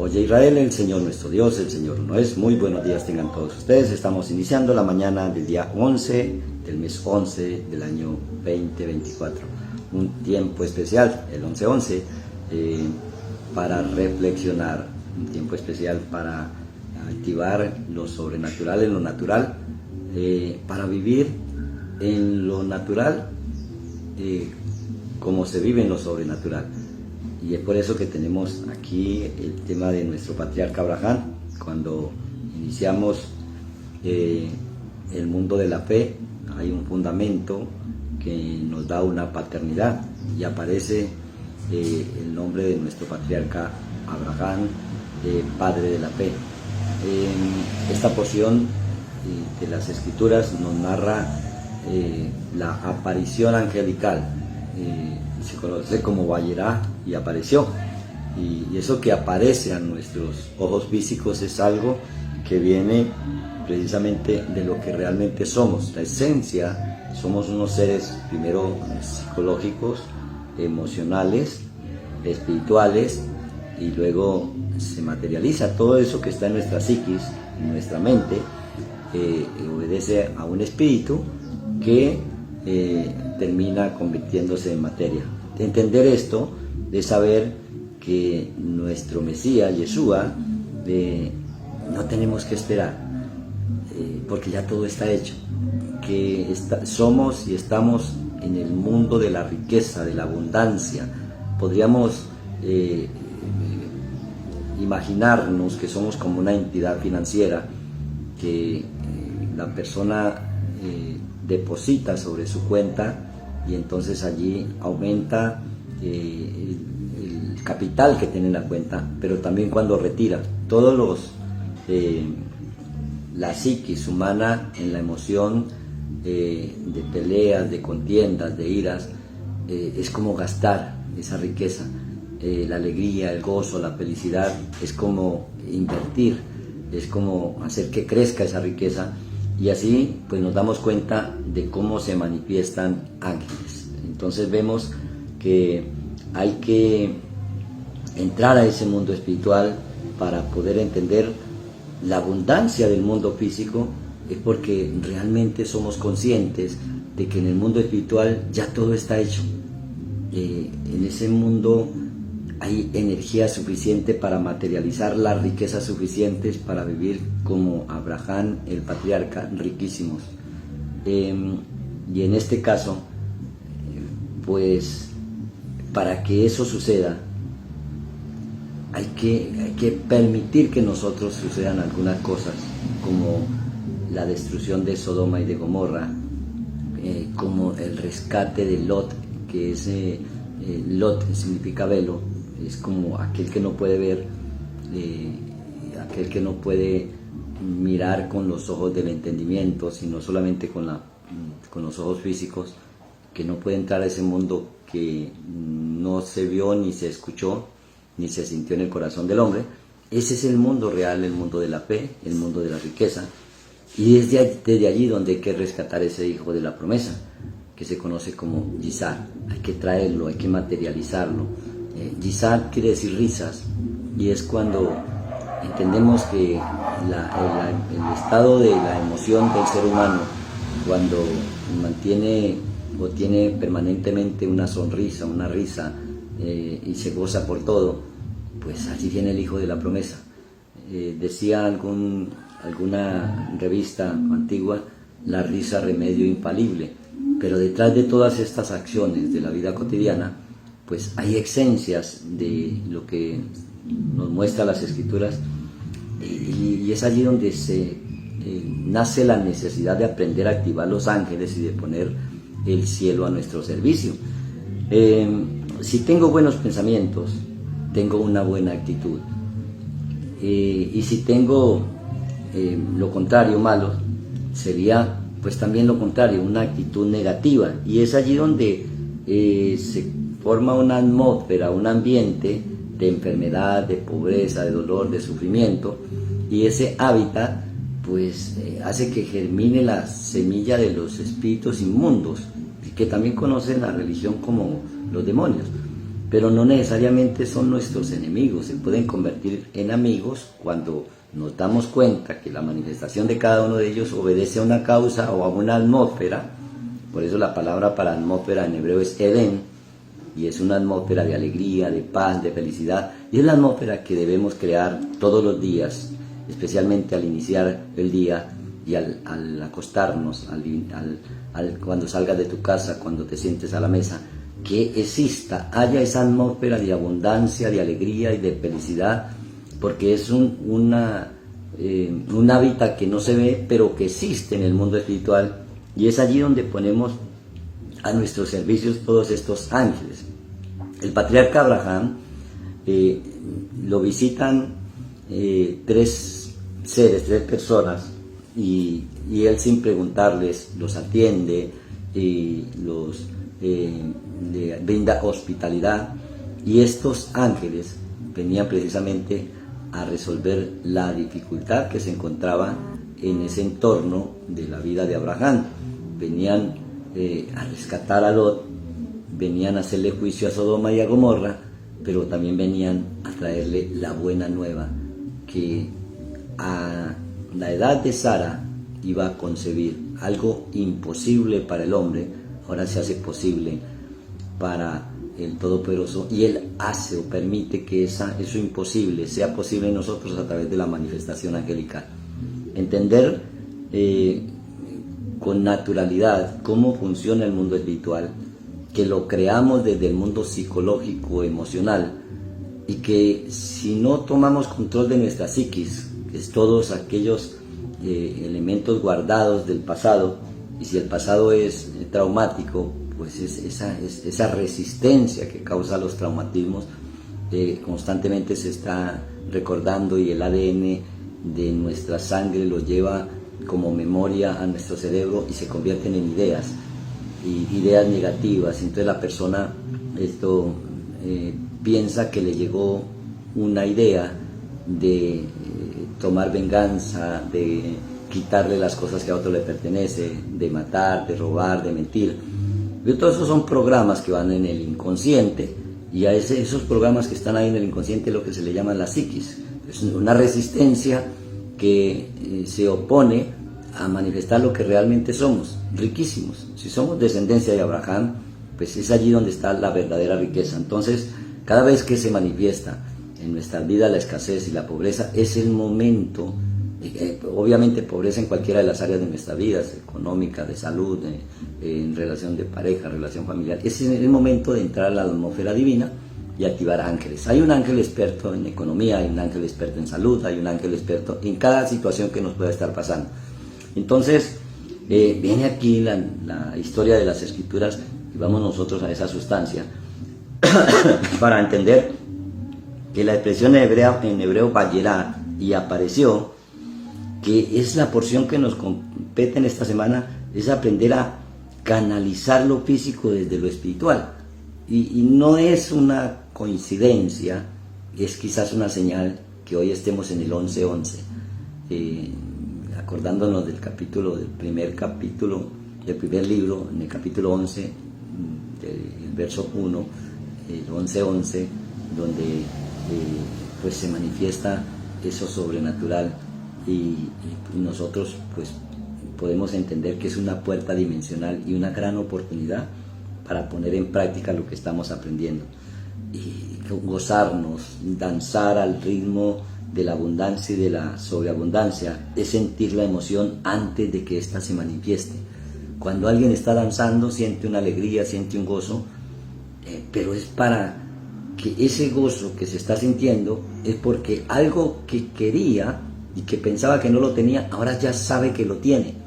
Oye Israel, el Señor nuestro Dios, el Señor no es. Muy buenos días tengan todos ustedes. Estamos iniciando la mañana del día 11 del mes 11 del año 2024. Un tiempo especial, el 11-11, para reflexionar. Un tiempo especial para activar lo sobrenatural en lo natural, para vivir en lo natural como se vive en lo sobrenatural. Y es por eso que tenemos aquí el tema de nuestro patriarca Abraham. Cuando iniciamos el mundo de la fe, hay un fundamento que nos da una paternidad y aparece el nombre de nuestro patriarca Abraham, padre de la fe. Esta porción de las Escrituras nos narra la aparición angelical. Se conoce como Vayera y apareció, y eso que aparece a nuestros ojos físicos es algo que viene precisamente de lo que realmente somos. La esencia, somos unos seres primero psicológicos, emocionales, espirituales, y luego se materializa todo eso que está en nuestra psiquis, en nuestra mente, obedece a un espíritu que termina convirtiéndose en materia. De entender esto, de saber que nuestro Mesías, Yeshua, no tenemos que esperar, porque ya todo está hecho, que somos y estamos en el mundo de la riqueza, de la abundancia. Podríamos imaginarnos que somos como una entidad financiera que la persona deposita sobre su cuenta, y entonces allí aumenta el capital que tiene en la cuenta, pero también cuando retira todos la psiquis humana en la emoción de peleas, de contiendas, de iras, es como gastar esa riqueza. La alegría, el gozo, la felicidad es como invertir, es como hacer que crezca esa riqueza. Y así pues nos damos cuenta de cómo se manifiestan ángeles. Entonces vemos que hay que entrar a ese mundo espiritual para poder entender la abundancia del mundo físico. Es porque realmente somos conscientes de que en el mundo espiritual ya todo está hecho. En ese mundo hay energía suficiente para materializar las riquezas suficientes para vivir como Abraham, el patriarca, riquísimos. Y en este caso, pues para que eso suceda, hay que permitir que nosotros sucedan algunas cosas, como la destrucción de Sodoma y de Gomorra, como el rescate de Lot, que es Lot significa velo. Es como aquel que no puede ver, aquel que no puede mirar con los ojos del entendimiento, sino solamente con los ojos físicos, que no puede entrar a ese mundo que no se vio, ni se escuchó, ni se sintió en el corazón del hombre. Ese es el mundo real, el mundo de la fe, el mundo de la riqueza, y es desde allí donde hay que rescatar ese hijo de la promesa, que se conoce como Yisar. Hay que traerlo, hay que materializarlo. Yisar quiere decir risas, y es cuando entendemos que el estado de la emoción del ser humano, cuando mantiene o tiene permanentemente una sonrisa, una risa, y se goza por todo, pues allí viene el hijo de la promesa. Decía alguna revista antigua, la risa remedio infalible, pero detrás de todas estas acciones de la vida cotidiana, pues hay esencias de lo que nos muestra las Escrituras, y es allí donde nace la necesidad de aprender a activar los ángeles y de poner el cielo a nuestro servicio. Si tengo buenos pensamientos, tengo una buena actitud, y si tengo lo contrario, malo, sería pues también lo contrario, una actitud negativa, y es allí donde se forma una atmósfera, un ambiente de enfermedad, de pobreza, de dolor, de sufrimiento, y ese hábitat pues hace que germine la semilla de los espíritus inmundos, que también conocen la religión como los demonios. pero no necesariamente son nuestros enemigos, se pueden convertir en amigos cuando nos damos cuenta que la manifestación de cada uno de ellos obedece a una causa o a una atmósfera. Por eso la palabra para atmósfera en hebreo es Edén, y es una atmósfera de alegría, de paz, de felicidad, y es la atmósfera que debemos crear todos los días, especialmente al iniciar el día y al acostarnos, cuando salgas de tu casa, cuando te sientes a la mesa, que haya esa atmósfera de abundancia, de alegría y de felicidad, porque es un hábitat que no se ve, pero que existe en el mundo espiritual, y es allí donde ponemos a nuestros servicios todos estos ángeles. El patriarca Abraham lo visitan tres personas, y él, sin preguntarles, los atiende y le brinda hospitalidad, y estos ángeles venían precisamente a resolver la dificultad que se encontraba en ese entorno de la vida de Abraham. Venían a rescatar a Lot, venían a hacerle juicio a Sodoma y a Gomorra, pero también venían a traerle la buena nueva, que a la edad de Sara iba a concebir algo imposible para el hombre, ahora se hace posible para el Todopoderoso, y Él hace o permite que eso imposible sea posible en nosotros a través de la manifestación angelical. Entender con naturalidad cómo funciona el mundo espiritual, que lo creamos desde el mundo psicológico, emocional, y que si no tomamos control de nuestra psiquis, que es todos aquellos elementos guardados del pasado, y si el pasado es traumático, pues esa resistencia que causa los traumatismos constantemente se está recordando, y el ADN de nuestra sangre lo lleva como memoria a nuestro cerebro y se convierten en ideas negativas. Entonces la persona piensa que le llegó una idea de tomar venganza, de quitarle las cosas que a otro le pertenecen, de matar, de robar, de mentir. Pero todos esos son programas que van en el inconsciente, y a esos programas que están ahí en el inconsciente es lo que se le llama la psiquis. Es una resistencia que se opone a manifestar lo que realmente somos, riquísimos. Si somos descendencia de Abraham, pues es allí donde está la verdadera riqueza. Entonces, cada vez que se manifiesta en nuestra vida la escasez y la pobreza, es el momento, obviamente pobreza en cualquiera de las áreas de nuestras vidas, económica, de salud, en relación de pareja, relación familiar, es el momento de entrar a la atmósfera divina y activar ángeles. Hay un ángel experto en economía, hay un ángel experto en salud, hay un ángel experto en cada situación que nos pueda estar pasando. Entonces, viene aquí la historia de las Escrituras, y vamos nosotros a esa sustancia para entender que la expresión en hebreo vayerá y apareció, que es la porción que nos compete en esta semana, es aprender a canalizar lo físico desde lo espiritual. Y no es una coincidencia, es quizás una señal que hoy estemos en el 11:11, acordándonos del primer libro, en el capítulo 11, del verso 1, el 11:11, donde pues se manifiesta eso sobrenatural, y nosotros pues podemos entender que es una puerta dimensional y una gran oportunidad para poner en práctica lo que estamos aprendiendo y gozarnos, danzar al ritmo de la abundancia y de la sobreabundancia, es sentir la emoción antes de que ésta se manifieste. Cuando alguien está danzando, siente una alegría, siente un gozo, pero es para que ese gozo que se está sintiendo es porque algo que quería y que pensaba que no lo tenía, ahora ya sabe que lo tiene.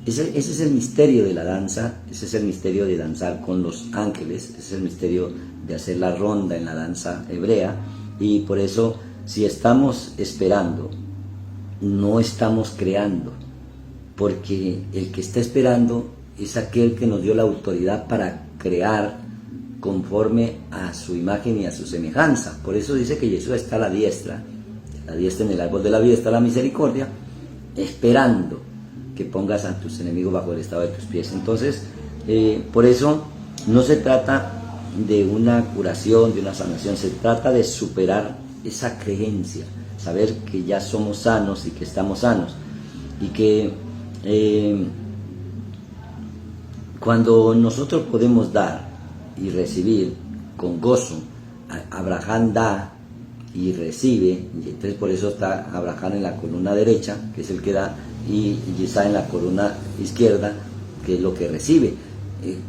Ese es el misterio de la danza, ese es el misterio de danzar con los ángeles, ese es el misterio de hacer la ronda en la danza hebrea. Y por eso, si estamos esperando, no estamos creando, porque el que está esperando es aquel que nos dio la autoridad para crear conforme a su imagen y a su semejanza. Por eso dice que Jesús está a la diestra en el árbol de la vida está la misericordia, esperando que pongas a tus enemigos bajo el estado de tus pies. Entonces, por eso no se trata de una curación, de una sanación, se trata de superar esa creencia, saber que ya somos sanos y que estamos sanos, y que cuando nosotros podemos dar y recibir con gozo, Abraham da y recibe, y entonces por eso está Abraham en la columna derecha, que es el que da, y Isaac en la columna izquierda, que es lo que recibe.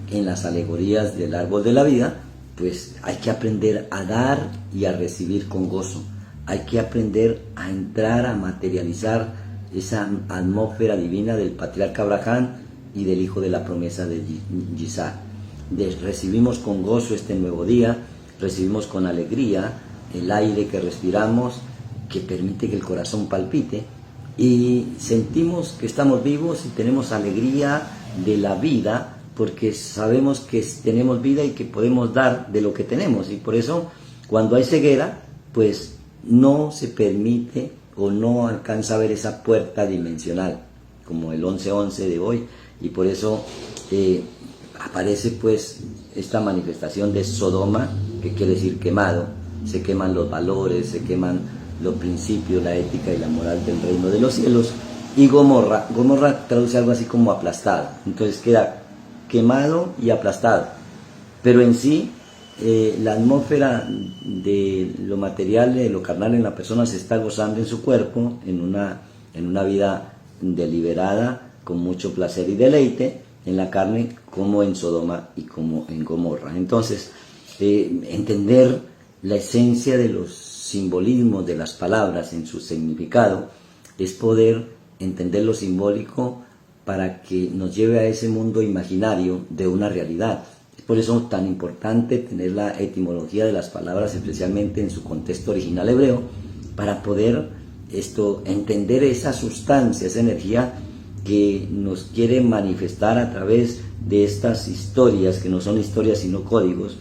En las alegorías del árbol de la vida, pues hay que aprender a dar y a recibir con gozo. Hay que aprender a entrar, a materializar esa atmósfera divina del patriarca Abraham y del hijo de la promesa de Isaac. Recibimos con gozo este nuevo día, recibimos con alegría el aire que respiramos, que permite que el corazón palpite, y sentimos que estamos vivos y tenemos alegría de la vida, porque sabemos que tenemos vida y que podemos dar de lo que tenemos. Y por eso, cuando hay ceguera, pues no se permite o no alcanza a ver esa puerta dimensional, como el 11-11 de hoy, y por eso aparece pues esta manifestación de Sodoma, que quiere decir quemado. Se queman los valores, se queman los principios, la ética y la moral del reino de los cielos. Y Gomorra traduce algo así como aplastado, entonces queda quemado y aplastado. Pero en sí, la atmósfera de lo material, de lo carnal en la persona se está gozando en su cuerpo, en una vida deliberada, con mucho placer y deleite, en la carne, como en Sodoma y como en Gomorra. Entonces, entender la esencia de los simbolismos de las palabras en su significado es poder entender lo simbólico para que nos lleve a ese mundo imaginario de una realidad. Es por eso tan importante tener la etimología de las palabras, especialmente en su contexto original hebreo, para poder entender esa sustancia, esa energía que nos quiere manifestar a través de estas historias, que no son historias sino códigos,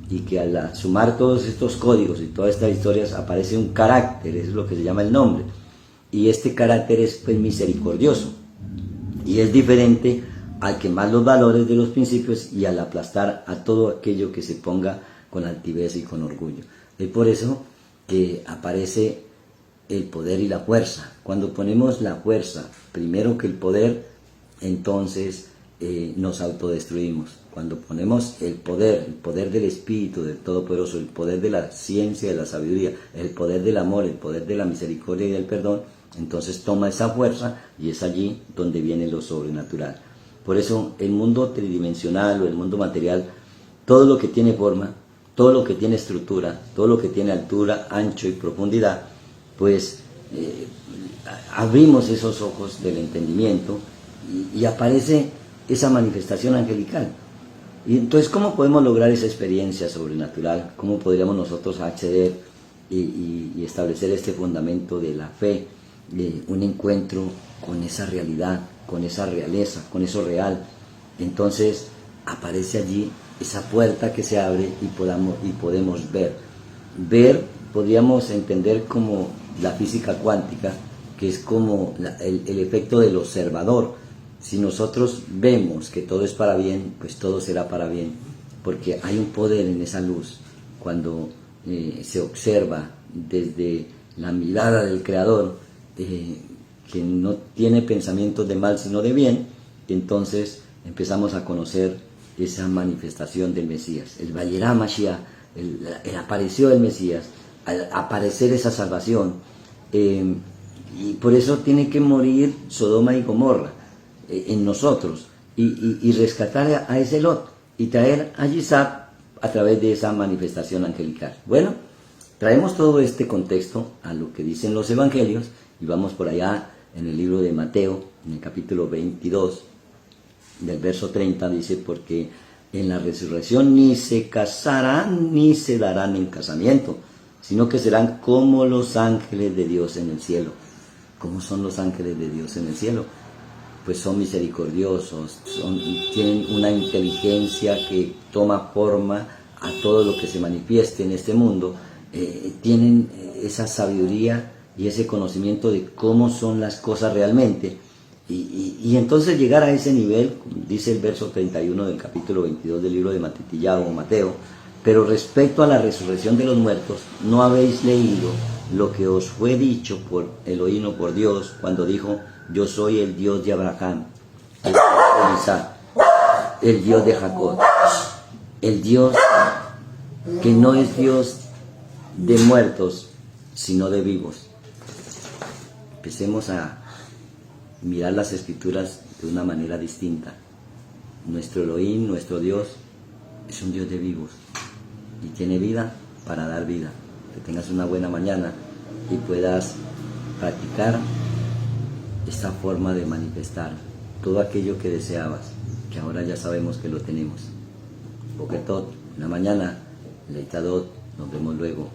y que al sumar todos estos códigos y todas estas historias aparece un carácter, eso es lo que se llama el nombre, y este carácter es pues misericordioso, y es diferente al quemar los valores de los principios y al aplastar a todo aquello que se ponga con altivez y con orgullo. Es por eso que aparece el poder y la fuerza. Cuando ponemos la fuerza primero que el poder, entonces nos autodestruimos. Cuando ponemos el poder del Espíritu, del Todopoderoso, el poder de la ciencia, de la sabiduría, el poder del amor, el poder de la misericordia y del perdón, entonces toma esa fuerza y es allí donde viene lo sobrenatural. Por eso el mundo tridimensional o el mundo material, todo lo que tiene forma, todo lo que tiene estructura, todo lo que tiene altura, ancho y profundidad, pues abrimos esos ojos del entendimiento y aparece esa manifestación angelical. Y entonces, ¿cómo podemos lograr esa experiencia sobrenatural? ¿Cómo podríamos nosotros acceder y establecer este fundamento de la fe, de un encuentro con esa realidad, con esa realeza, con eso real? Entonces aparece allí esa puerta que se abre y podemos ver. Ver podríamos entender como la física cuántica, que es como el efecto del observador. Si nosotros vemos que todo es para bien, pues todo será para bien, porque hay un poder en esa luz. Cuando se observa desde la mirada del Creador, que no tiene pensamientos de mal sino de bien, entonces empezamos a conocer esa manifestación del Mesías. El Vayera Mashiach, el apareció del Mesías, al aparecer esa salvación, y por eso tiene que morir Sodoma y Gomorra en nosotros, y rescatar a ese Lot y traer a Isaac a través de esa manifestación angelical. Bueno, traemos todo este contexto a lo que dicen los evangelios y vamos por allá en el libro de Mateo, en el capítulo 22, del verso 30, dice: porque en la resurrección ni se casarán ni se darán en casamiento, sino que serán como los ángeles de Dios en el cielo. ¿Cómo son los ángeles de Dios en el cielo? Pues son misericordiosos, tienen una inteligencia que toma forma a todo lo que se manifieste en este mundo, tienen esa sabiduría y ese conocimiento de cómo son las cosas realmente, y entonces llegar a ese nivel, dice el verso 31 del capítulo 22 del libro de Matitillado o Mateo, Pero respecto a la resurrección de los muertos, no habéis leído lo que os fue dicho por Elohim o por Dios cuando dijo: yo soy el Dios de Abraham, el Dios de Isaac, el Dios de Jacob, el Dios que no es Dios de muertos, sino de vivos. Empecemos a mirar las escrituras de una manera distinta. Nuestro Elohim, nuestro Dios, es un Dios de vivos y tiene vida para dar vida. Que tengas una buena mañana y puedas practicar esta forma de manifestar todo aquello que deseabas, que ahora ya sabemos que lo tenemos. Boker Tov, una mañana, Leitadot, nos vemos luego.